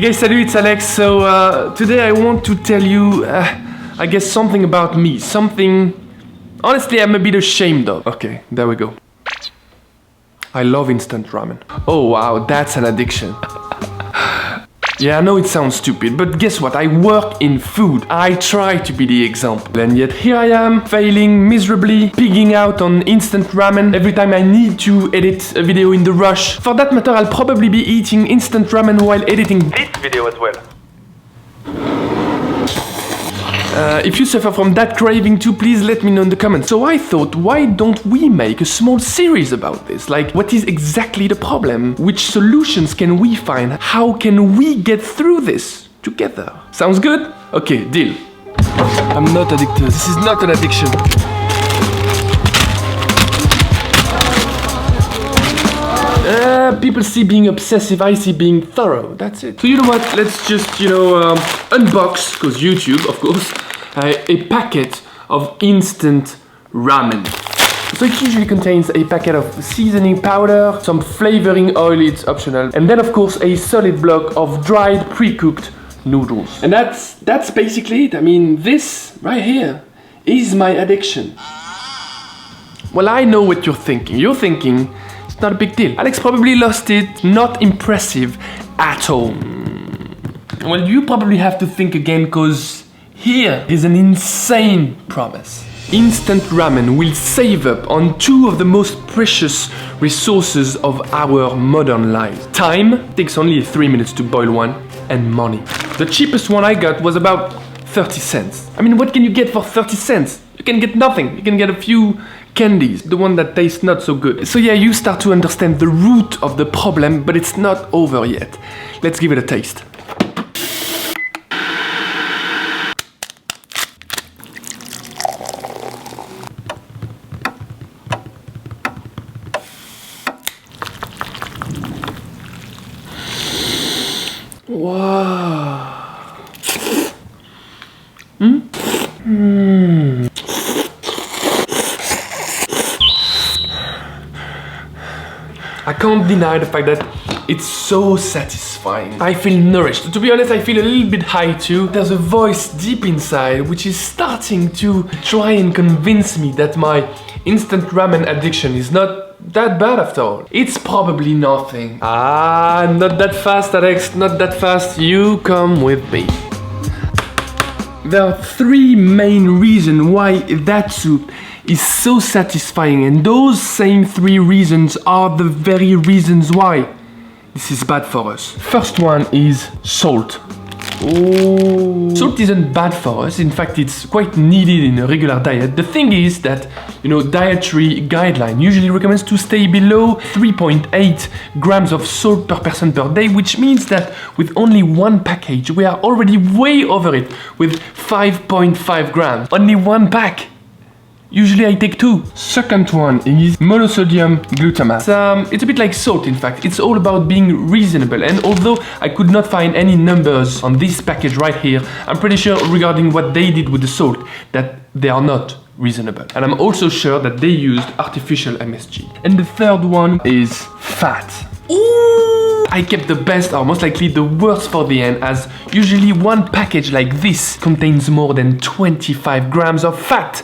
guys, salut, it's Alex. So today I want to tell you, I guess something about me. Something, honestly, I'm a bit ashamed of. Okay, there we go. I love instant ramen. Oh wow, that's an addiction. Yeah, I know it sounds stupid, but guess what? I work in food. I try to be the example. And yet here I am, failing miserably, pigging out on instant ramen every time I need to edit a video in the rush. For that matter, I'll probably be eating instant ramen while editing this video as well. If you suffer from that craving too, please let me know in the comments. So I thought, why don't we make a small series about this? Like, what is exactly the problem? Which solutions can we find? How can we get through this together? Sounds good? Okay, deal. I'm not addicted. This is not an addiction. People see being obsessive, I see being thorough. That's it. So you know what? Let's just, unbox, because YouTube, of course, a packet of instant ramen. So it usually contains a packet of seasoning powder, some flavoring oil, it's optional, and then of course a solid block of dried, pre-cooked noodles. And that's basically it. I mean, this right here is my addiction. Well, I know what you're thinking. You're thinking, it's not a big deal. Alex probably lost it, not impressive at all. Well, you probably have to think again, because here is an insane promise. Instant ramen will save up on two of the most precious resources of our modern lives. Time, takes only 3 minutes to boil one, and money. The cheapest one I got was about 30 cents. I mean, what can you get for 30 cents? You can get nothing. You can get a few candies, the one that tastes not so good. So yeah, you start to understand the root of the problem, but it's not over yet. Let's give it a taste. Wow. I can't deny the fact that it's so satisfying. I feel nourished. To be honest, I feel a little bit high too. There's a voice deep inside which is starting to try and convince me that my instant ramen addiction is not that bad after all. It's probably nothing. Ah, not that fast, Alex, not that fast. You come with me. There are three main reasons why that soup is so satisfying, and those same three reasons are the very reasons why this is bad for us. First one is salt. Oh. Salt isn't bad for us. In fact, it's quite needed in a regular diet. The thing is that, dietary guideline usually recommends to stay below 3.8 grams of salt per person per day, which means that with only one package, we are already way over it with 5.5 grams. Only one pack. Usually I take two. Second one is monosodium glutamate. It's a bit like salt, in fact. It's all about being reasonable. And although I could not find any numbers on this package right here, I'm pretty sure regarding what they did with the salt that they are not reasonable. And I'm also sure that they used artificial MSG. And the third one is fat. Ooh. I kept the best or most likely the worst for the end, as usually one package like this contains more than 25 grams of fat.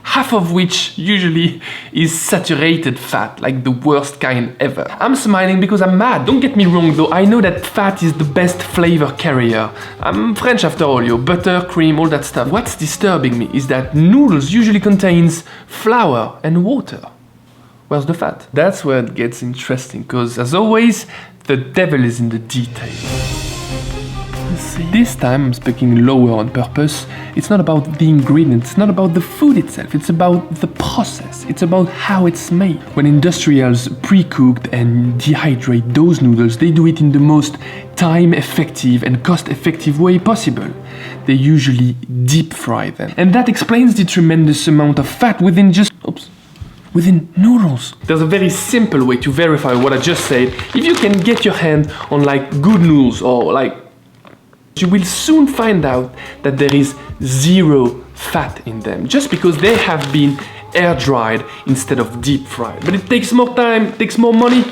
Half of which usually is saturated fat, like the worst kind ever. I'm smiling because I'm mad. Don't get me wrong though, I know that fat is the best flavor carrier. I'm French after all, butter, cream, all that stuff. What's disturbing me is that noodles usually contains flour and water. Where's the fat? That's where it gets interesting, because as always, the devil is in the details. This time I'm speaking lower on purpose. It's not about the ingredients, it's not about the food itself, it's about the process, it's about how it's made. When industrials pre-cooked and dehydrate those noodles, they do it in the most time-effective and cost-effective way possible. They usually deep fry them. And that explains the tremendous amount of fat within noodles. There's a very simple way to verify what I just said. If you can get your hand on good noodles or you will soon find out that there is zero fat in them, just because they have been air dried instead of deep fried. But it takes more time, takes more money,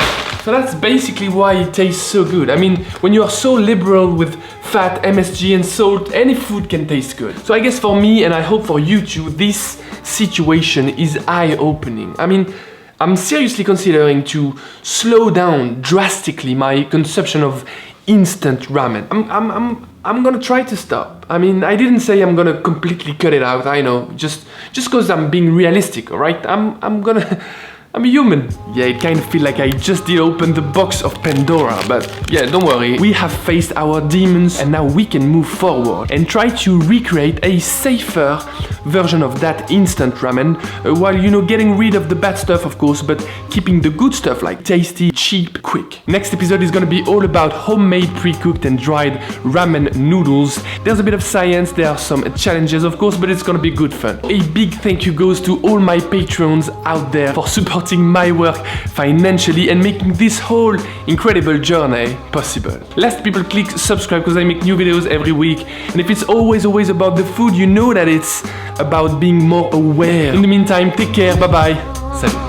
So that's basically why it tastes so good. I mean, when you are so liberal with fat, MSG and salt, any food can taste good. So I guess for me, and I hope for you too, this situation is eye-opening. I mean, I'm seriously considering to slow down drastically my consumption of instant ramen. I'm gonna try to stop. I mean, I didn't say I'm gonna completely cut it out, I know, just cause I'm being realistic, alright? I'm a human. Yeah, it kind of feels like I just did open the box of Pandora, but yeah, don't worry. We have faced our demons and now we can move forward and try to recreate a safer version of that instant ramen while, you know, getting rid of the bad stuff, of course, but keeping the good stuff like tasty, cheap, quick. Next episode is gonna be all about homemade pre-cooked and dried ramen noodles. There's a bit of science, there are some challenges, of course, but it's gonna be good fun. A big thank you goes to all my patrons out there for supporting my work financially and making this whole incredible journey possible. Last, people, click subscribe because I make new videos every week, and if it's always about the food, you know that it's about being more aware. In the meantime, take care, bye bye, salut.